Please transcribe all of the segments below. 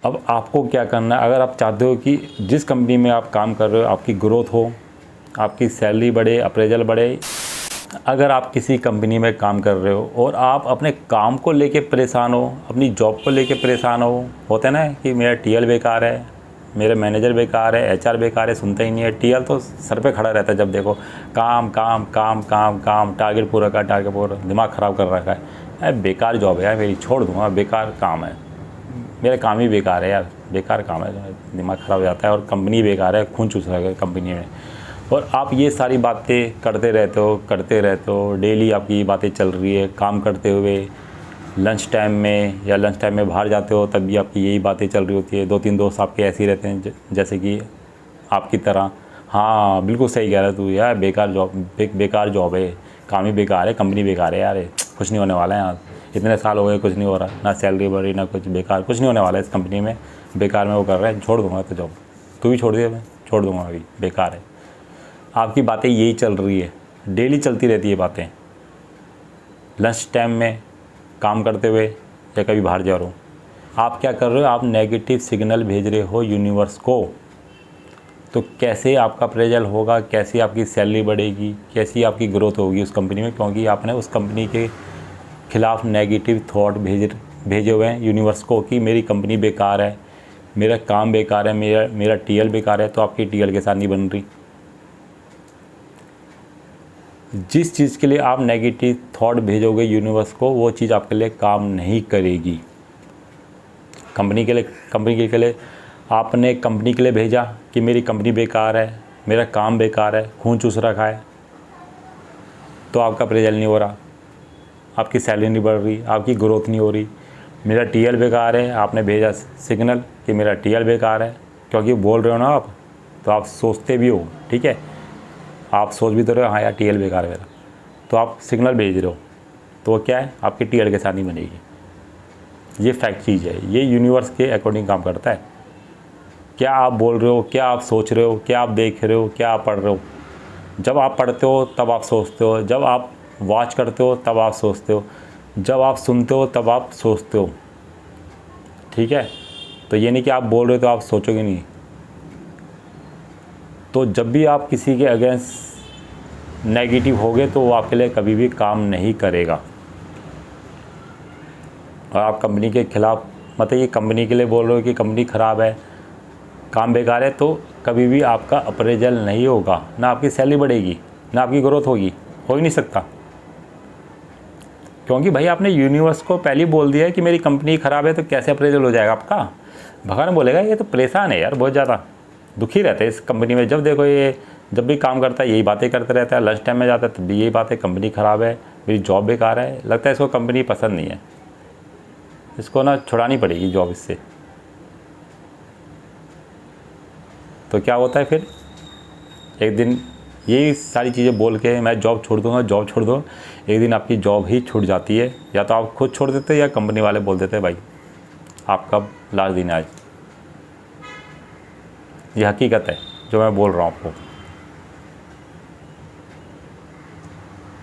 अब आपको क्या करना है, अगर आप चाहते हो कि जिस कंपनी में आप काम कर रहे हो आपकी ग्रोथ हो, आपकी सैलरी बढ़े, अप्रेजल बढ़े। अगर आप किसी कंपनी में काम कर रहे हो और आप अपने काम को लेके परेशान हो, अपनी जॉब को लेके परेशान हो, होता है ना कि मेरा टीएल बेकार है, मेरे मैनेजर बेकार है, एचआर बेकार है, सुनता ही नहीं है। टीएल तो सर पे खड़ा रहता है, जब देखो काम काम काम काम काम, टारगेट पूरा कर, टारगेट पूरा, दिमाग ख़राब कर रखा है। बेकार जॉब है यार मेरी, छोड़ दूँगा, बेकार काम है, मेरा काम ही बेकार है यार, बेकार काम है, दिमाग ख़राब हो जाता है। और कंपनी बेकार है, खून चूस रहा है कंपनी में। और आप ये सारी बातें करते रहते हो, डेली आपकी ये बातें चल रही है। काम करते हुए लंच टाइम में या लंच टाइम में बाहर जाते हो तब भी आपकी यही बातें चल रही होती है। 2-3 दोस्त आपके ऐसे ही रहते हैं जैसे कि आपकी तरह। हाँ बिल्कुल सही कह रहा है तू यार, बेकार जॉब है, काम ही बेकार है, कंपनी बेकार है यार, कुछ नहीं होने वाला है यहाँ, इतने साल हो गए कुछ नहीं हो रहा, ना सैलरी बढ़ी ना कुछ, बेकार, कुछ नहीं होने वाला है इस कंपनी में, बेकार में वो कर रहा है, छोड़ दूँगा तो जॉब। तू भी छोड़ दिया, मैं छोड़ दूँगा अभी, बेकार है। आपकी बातें यही चल रही है, डेली चलती रहती है बातें, लंच टाइम में, काम करते हुए या कभी बाहर जा रहे हो। आप क्या कर रहे हो, आप नेगेटिव सिग्नल भेज रहे हो यूनिवर्स को। तो कैसे आपका अप्रेजल होगा, कैसी आपकी सैलरी बढ़ेगी, कैसी आपकी ग्रोथ होगी उस कंपनी में, क्योंकि आपने उस कंपनी के खिलाफ़ नेगेटिव थॉट भेजे हुए हैं यूनिवर्स को कि मेरी कंपनी बेकार है, मेरा काम बेकार है, मेरा टीएल बेकार है। तो आपकी टीएल के साथ नहीं बन रही। जिस चीज़ के लिए आप नेगेटिव थॉट भेजोगे यूनिवर्स को, वो चीज़ आपके लिए काम नहीं करेगी। कंपनी के लिए आपने कंपनी के लिए भेजा कि मेरी कंपनी बेकार है, मेरा काम बेकार है, खून चूस रखा है, तो आपका अप्रेजल नहीं हो रहा, आपकी सैलरी नहीं बढ़ रही, आपकी ग्रोथ नहीं हो रही। मेरा टीएल बेकार है, आपने भेजा सिग्नल कि मेरा टीएल बेकार है, क्योंकि बोल रहे हो ना आप, तो आप सोचते भी हो, ठीक है, आप सोच भी तो रहे हो हाँ यार टीएल बेकार है मेरा, तो आप सिग्नल भेज रहे हो, तो वो क्या है, आपकी टीएल के साथ नहीं बनेगी। ये फैक्ट चीज़ है, ये यूनिवर्स के अकॉर्डिंग काम करता है। क्या आप बोल रहे हो, क्या आप सोच रहे हो, क्या आप देख रहे हो, क्या आप पढ़ रहे हो। जब आप पढ़ते हो तब आप सोचते हो, जब आप वॉच करते हो तब आप सोचते हो, जब आप सुनते हो तब आप सोचते हो, ठीक है। तो ये नहीं कि आप बोल रहे हो तो आप सोचोगे नहीं। तो जब भी आप किसी के अगेंस्ट नेगेटिव होगे तो वो आपके लिए कभी भी काम नहीं करेगा। और आप कंपनी के ख़िलाफ़, मतलब ये कंपनी के लिए बोल रहे हो कि कंपनी ख़राब है, काम बेकार है, तो कभी भी आपका अप्रेजल नहीं होगा, ना आपकी सैलरी बढ़ेगी, ना आपकी ग्रोथ होगी, हो ही नहीं सकता। क्योंकि भाई आपने यूनिवर्स को पहले ही बोल दिया है कि मेरी कंपनी ख़राब है, तो कैसे अप्रेजल हो जाएगा आपका। भगवान बोलेगा ये तो परेशान है यार, बहुत ज़्यादा दुखी रहते हैं इस कंपनी में। जब देखो ये जब भी काम करता है यही बातें करते रहता है, लंच टाइम में जाता है तब भी यही बातें, कंपनी ख़राब है, मेरी जॉब बेकार है। लगता है इसको कंपनी पसंद नहीं है, इसको ना छुड़ानी पड़ेगी जॉब इससे। तो क्या होता है फिर, एक दिन यही सारी चीज़ें बोल के मैं जॉब छोड़ दूँगा, जॉब छोड़ दूँगा, एक दिन आपकी जॉब ही छूट जाती है। या तो आप खुद छोड़ देते या कंपनी वाले बोल देते भाई आपका लास्ट दिन है आज। ये हकीकत है जो मैं बोल रहा हूँ आपको,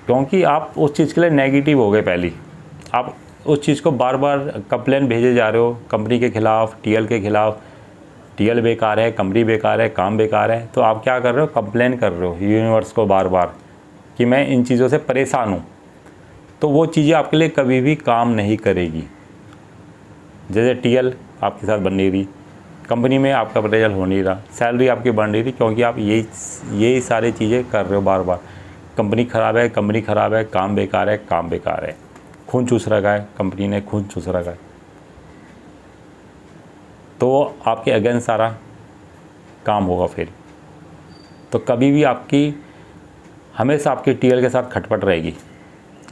क्योंकि आप उस चीज़ के लिए नेगेटिव हो गए पहले। आप उस चीज़ को बार बार कंप्लेन भेजे जा रहे हो कंपनी के ख़िलाफ़, टीएल के ख़िलाफ़, टीएल बेकार है, कंपनी बेकार है, काम बेकार है। तो आप क्या कर रहे हो, कंप्लेन कर रहे हो यूनिवर्स को बार बार कि मैं इन चीज़ों से परेशान हूँ। तो वो चीज़ें आपके लिए कभी भी काम नहीं करेगी। जैसे टीएल आपके साथ बन नहीं रही, कंपनी में आपका अप्रेजल हो नहीं रहा, सैलरी आपकी बढ़ नहीं रही, क्योंकि आप यही सारी चीज़ें कर रहे हो बार बार। कंपनी ख़राब है, कंपनी ख़राब है, काम बेकार है, काम बेकार है, खून चूस रखा है, कंपनी ने खून चूस रखा है। तो आपके अगेंस्ट सारा काम होगा फिर। तो कभी भी आपकी हमेशा आपकी टीएल के साथ खटपट रहेगी,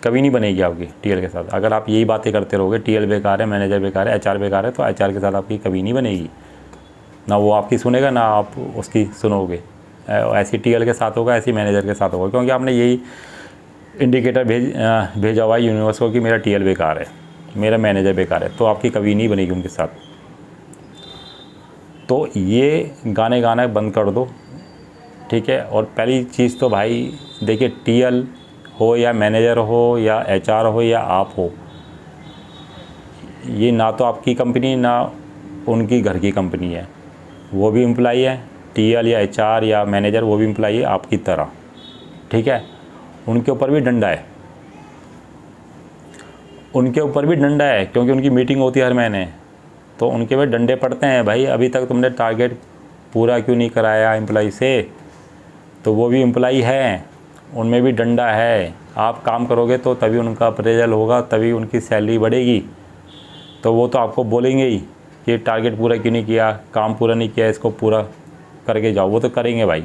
कभी नहीं बनेगी आपकी टीएल के साथ। अगर आप यही बातें करते रहोगे, टीएल बेकार है, मैनेजर बेकार है, एचआर बेकार है, तो एचआर के साथ आपकी कभी नहीं बनेगी। ना वो आपकी सुनेगा ना आप उसकी सुनोगे। ऐसी टीएल के साथ होगा, ऐसी मैनेजर के साथ होगा, क्योंकि आपने यही इंडिकेटर भेजा हुआ है यूनिवर्स को कि मेरा टीएल बेकार है, मेरा मैनेजर बेकार है, तो आपकी कभी नहीं बनेगी उनके साथ। तो ये गाने गाना बंद कर दो, ठीक है। और पहली चीज़ तो भाई देखिए, टीएल हो या मैनेजर हो या एचआर हो या आप हो, ये ना तो आपकी कंपनी ना उनकी घर की कंपनी है, वो भी एम्प्लॉई है, टीएल या एचआर या मैनेजर वो भी एम्प्लॉई है आपकी तरह, ठीक है। उनके ऊपर भी डंडा है, उनके ऊपर भी डंडा है, क्योंकि उनकी मीटिंग होती है हर महीने, तो उनके भी डंडे पड़ते हैं, भाई अभी तक तुमने टारगेट पूरा क्यों नहीं कराया एम्प्लॉई से। तो वो भी एम्प्लॉई है, उनमें भी डंडा है। आप काम करोगे तो तभी उनका अप्रेजल होगा, तभी उनकी सैलरी बढ़ेगी। तो वो तो आपको बोलेंगे ही कि टारगेट पूरा क्यों नहीं किया, काम पूरा नहीं किया, इसको पूरा करके जाओ। वो तो करेंगे भाई,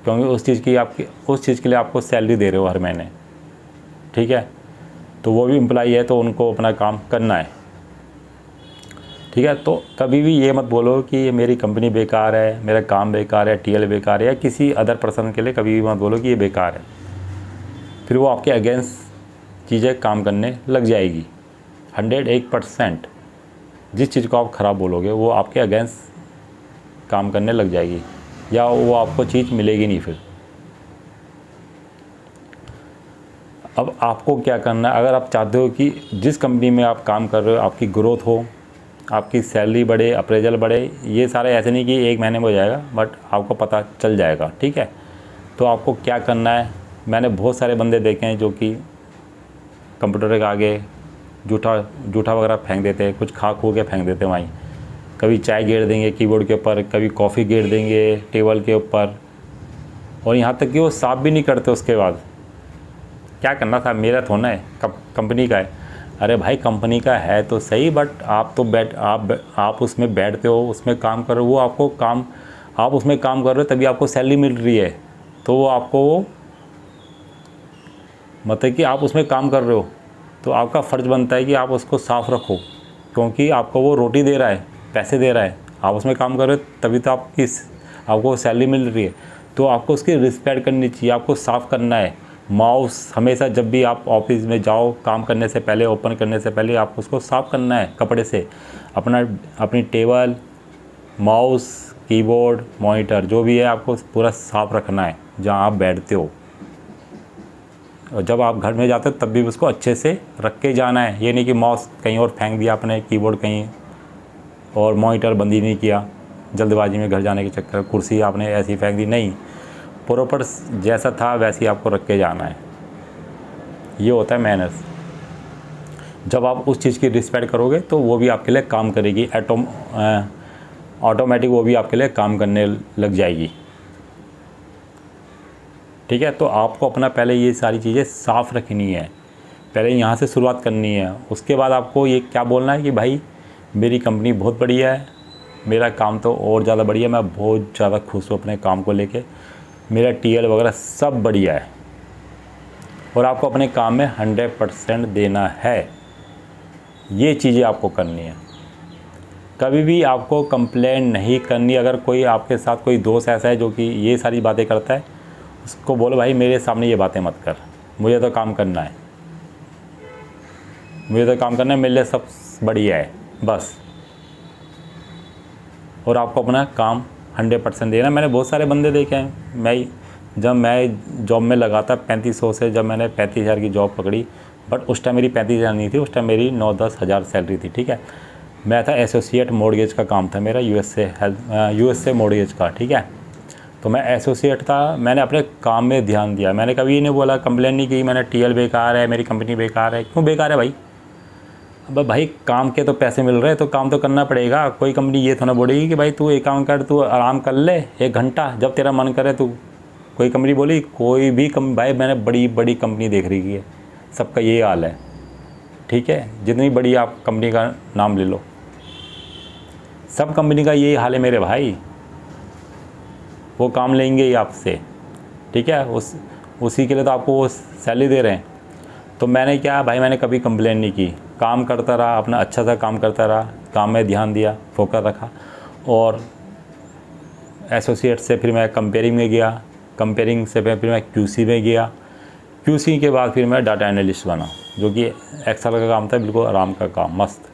क्योंकि उस चीज़ के लिए आपको सैलरी दे रहे हो हर महीने, ठीक है। तो वो भी एम्प्लॉई है, तो उनको अपना काम करना है, ठीक है। तो कभी भी ये मत बोलो कि ये मेरी कंपनी बेकार है, मेरा काम बेकार है, टीएल बेकार है, या किसी अदर पर्सन के लिए कभी भी मत बोलो कि ये बेकार है। फिर वो आपके अगेंस्ट चीज़ें काम करने लग जाएगी। 101% जिस चीज़ को आप ख़राब बोलोगे वो आपके अगेंस्ट काम करने लग जाएगी, या वो आपको चीज़ मिलेगी नहीं फिर। अब आपको क्या करना है, अगर आप चाहते हो कि जिस कंपनी में आप काम कर रहे हो आपकी ग्रोथ हो, आपकी सैलरी बढ़े, अप्रेजल बढ़े, ये सारे ऐसे नहीं कि एक महीने में हो जाएगा, बट आपको पता चल जाएगा, ठीक है। तो आपको क्या करना है, मैंने बहुत सारे बंदे देखे हैं जो कि कंप्यूटर के आगे जूठा वगैरह फेंक देते हैं, कुछ खा खू के फेंक देते हैं वहीं। कभी चाय गिर देंगे कीबोर्ड के ऊपर, कभी कॉफ़ी गिर देंगे टेबल के ऊपर, और यहाँ तक कि वो साफ़ भी नहीं करते उसके बाद। क्या करना था, मेरा थोड़ा है, कंपनी का है। अरे भाई कंपनी का है तो सही, बट आप तो आप उसमें बैठते हो, उसमें काम कर रहे हो, वो आपको काम, आप उसमें काम कर रहे हो तभी आपको सैलरी मिल रही है। तो वो आपको मतलब कि आप उसमें काम कर रहे हो तो आपका फ़र्ज़ बनता है कि आप उसको साफ़ रखो, क्योंकि आपको वो रोटी दे रहा है, पैसे दे रहा है, आप उसमें काम कर रहे हो तभी तो आपको सैलरी मिल रही है। तो आपको उसकी रिस्पेक्ट करनी चाहिए, आपको साफ़ करना है। माउस हमेशा जब भी आप ऑफिस में जाओ, काम करने से पहले, ओपन करने से पहले आपको उसको साफ़ करना है कपड़े से। अपनी टेबल, माउस, कीबोर्ड, मॉनिटर जो भी है आपको पूरा साफ़ रखना है जहाँ आप बैठते हो। और जब आप घर में जाते हो तब भी उसको अच्छे से रख के जाना है। ये नहीं कि माउस कहीं और फेंक दिया आपने, कीबोर्ड कहीं और, मॉनिटर बंद ही नहीं किया जल्दबाजी में घर जाने के चक्कर, कुर्सी आपने ऐसी फेंक दी, नहीं, प्रॉपर जैसा था वैसे ही आपको रख के जाना है। ये होता है मैनर्स। जब आप उस चीज़ की रिस्पेक्ट करोगे तो वो भी आपके लिए काम करेगी, ऑटोमेटिक वो भी आपके लिए काम करने लग जाएगी, ठीक है। तो आपको अपना पहले ये सारी चीज़ें साफ़ रखनी है, पहले यहाँ से शुरुआत करनी है। उसके बाद आपको ये क्या बोलना है कि भाई मेरी कंपनी बहुत बढ़िया है, मेरा काम तो और ज़्यादा बढ़िया, मैं बहुत ज़्यादा खुश हूँ अपने काम को लेके, मेरा टीएल वगैरह सब बढ़िया है। और आपको अपने काम में 100% देना है। ये चीज़ें आपको करनी है। कभी भी आपको कंप्लेन नहीं करनी। अगर कोई आपके साथ कोई दोस्त ऐसा है जो कि ये सारी बातें करता है, उसको बोलो भाई मेरे सामने ये बातें मत कर, मुझे तो काम करना है, मुझे तो काम करना है, मेरे लिए सब बढ़िया है बस। और आपको अपना काम 100% देना। मैंने बहुत सारे बंदे देखे हैं, जब मैं जॉब में लगा था 3500 से, जब मैंने 35,000 की जॉब पकड़ी, बट उस टाइम मेरी 35,000 नहीं थी, उस टाइम मेरी 9-10 हज़ार सैलरी थी, ठीक है। मैं था एसोसिएट मॉर्गेज का काम था मेरा, यूएसए मॉर्गेज का, ठीक है। तो मैं एसोसिएट था, मैंने अपने काम में ध्यान दिया, मैंने कभी नहीं बोला, कंप्लेन नहीं की मैंने टीएल बेकार है, मेरी कंपनी बेकार है। क्यों बेकार है भाई? अब भाई काम के तो पैसे मिल रहे हैं तो काम तो करना पड़ेगा। कोई कंपनी ये थोड़ा बोलेगी कि भाई तू एक काम कर, तू आराम कर ले 1 घंटा जब तेरा मन करे। तू कोई कंपनी बोली, कोई भी भाई मैंने बड़ी बड़ी कंपनी देख रही है, सबका ये हाल है, ठीक है। जितनी बड़ी आप कंपनी का नाम ले लो, सब कंपनी का यही हाल है मेरे भाई। वो काम लेंगे ही आपसे, ठीक है, उसी के लिए तो आपको वो सैलरी दे रहे हैं। तो मैंने क्या भाई, मैंने कभी कंप्लेन नहीं की, काम करता रहा, अपना अच्छा सा काम करता रहा, काम में ध्यान दिया, फोकस रखा। और एसोसिएट से फिर मैं कंपेयरिंग में गया, कंपेयरिंग से फिर मैं क्यूसी में गया, क्यूसी के बाद फिर मैं डाटा एनालिस्ट बना, जो कि एक्सेल का काम था, बिल्कुल आराम का काम, मस्त।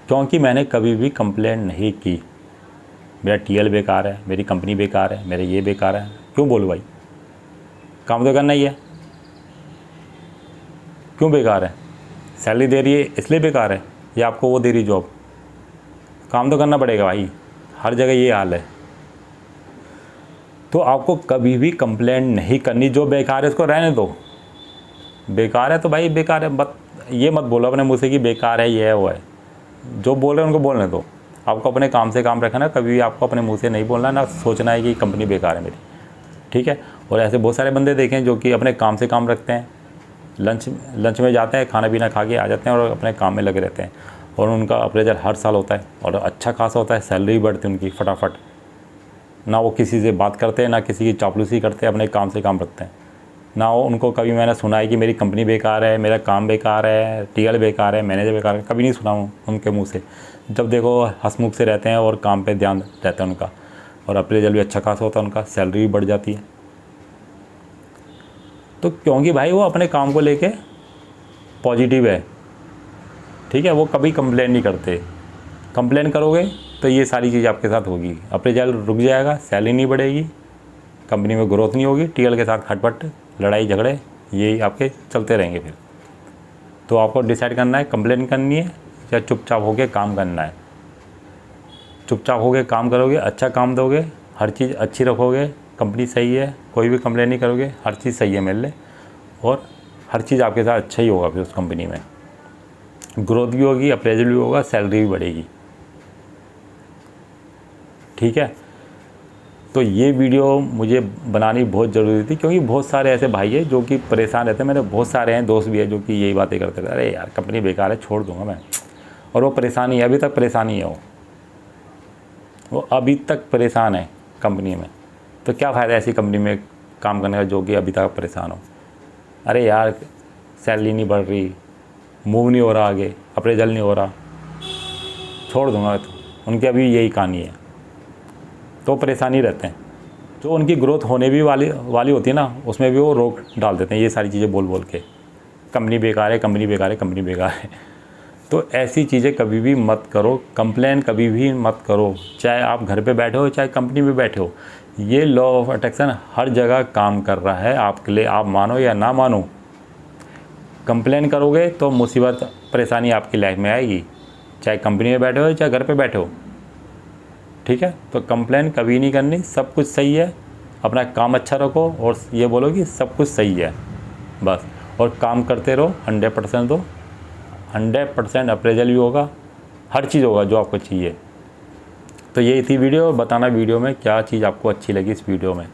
क्योंकि मैंने कभी भी कंप्लेंट नहीं की मेरा टीएल बेकार है, मेरी कंपनी बेकार है, मेरे ये बेकार है। क्यों बोलूँ भाई, काम तो करना ही है। क्यों बेकार है? सैलरी दे रही है इसलिए बेकार है, या आपको वो दे रही जॉब? काम तो करना पड़ेगा भाई, हर जगह ये हाल है। तो आपको कभी भी कंप्लेंट नहीं करनी। जो बेकार है उसको रहने दो, बेकार है तो भाई बेकार है, ये मत बोलो अपने मुँह से कि बेकार है, ये है वो है। जो बोल रहे हैं उनको बोलने दो। आपको अपने काम से काम रखना, कभी भी आपको अपने मुंह से नहीं बोलना, ना सोचना है कि कंपनी बेकार है मेरी, ठीक है। और ऐसे बहुत सारे बंदे देखें जो कि अपने काम से काम रखते हैं, लंच में जाते हैं, खाना पीना खा के आ जाते हैं और अपने काम में लगे रहते हैं, और उनका अप्रेजल हर साल होता है और अच्छा खासा होता है, सैलरी बढ़ती है उनकी फटाफट। ना वो किसी से बात करते हैं, ना किसी की चापलूसी करते हैं, अपने काम से काम रखते हैं। ना वो उनको कभी मैंने सुना है कि मेरी कंपनी बेकार है, मेरा काम बेकार है, टीएल बेकार है, मैनेजर बेकार है, कभी नहीं सुना हूँ उनके मुंह से। जब देखो हंसमुख से रहते हैं और काम पे ध्यान रहता है उनका, और अप्रेजल भी अच्छा खासा होता है उनका, सैलरी भी बढ़ जाती है। तो क्योंकि भाई वो अपने काम को लेके पॉजिटिव है, ठीक है। वो कभी कंप्लेन नहीं करते। कंप्लेन करोगे तो ये सारी चीज़ आपके साथ होगी, अप्रेजल रुक जाएगा, सैलरी नहीं बढ़ेगी, कंपनी में ग्रोथ नहीं होगी, टीएल के साथ खटपट, लड़ाई झगड़े, यही आपके चलते रहेंगे फिर। तो आपको डिसाइड करना है कंप्लेन करनी है या चुपचाप होके काम करना है। चुपचाप होके काम करोगे, अच्छा काम दोगे, हर चीज़ अच्छी रखोगे, कंपनी सही है, कोई भी कंप्लेन नहीं करोगे, हर चीज़ सही है मेरे लिए, और हर चीज़ आपके साथ अच्छा ही होगा। फिर उस कंपनी में ग्रोथ भी होगी, अप्रेजल भी होगा, सैलरी भी बढ़ेगी, ठीक है। तो ये वीडियो मुझे बनानी बहुत ज़रूरी थी, क्योंकि बहुत सारे ऐसे भाई हैं जो कि परेशान रहते हैं। मेरे बहुत सारे हैं, दोस्त भी हैं जो कि यही बातें करते रहते, अरे यार कंपनी बेकार है, छोड़ दूंगा मैं। और वो परेशानी है, अभी तक परेशानी है, वो अभी तक परेशान है कंपनी में। तो क्या फ़ायदा ऐसी कंपनी में काम करने का जो कि अभी तक परेशान हो। अरे यार सैलरी नहीं बढ़ रही, मूव नहीं हो रहा आगे, अप्रेजल नहीं हो रहा, छोड़ दूंगा। तो उनकी अभी यही कहानी है, तो परेशानी रहते हैं। जो उनकी ग्रोथ होने भी वाली होती है ना, उसमें भी वो रोक डाल देते हैं ये सारी चीज़ें बोल बोल के, कंपनी बेकार है, कंपनी बेकार है, कंपनी बेकार है। तो ऐसी चीज़ें कभी भी मत करो, कंप्लेन कभी भी मत करो, चाहे आप घर पे बैठे हो चाहे कंपनी में बैठे हो। ये लॉ ऑफ अट्रैक्शन हर जगह काम कर रहा है आपके लिए, आप मानो या ना मानो। कंप्लेन करोगे तो मुसीबत परेशानी आपकी लाइफ में आएगी, चाहे कंपनी में बैठे हो चाहे घर पे बैठे हो, ठीक है। तो कंप्लेन कभी नहीं करनी, सब कुछ सही है, अपना काम अच्छा रखो और ये बोलो कि सब कुछ सही है बस, और काम करते रहो, 100% दो, 100% अप्रेजल भी होगा, हर चीज़ होगा जो आपको चाहिए। तो यही थी वीडियो, बताना वीडियो में क्या चीज़ आपको अच्छी लगी इस वीडियो में।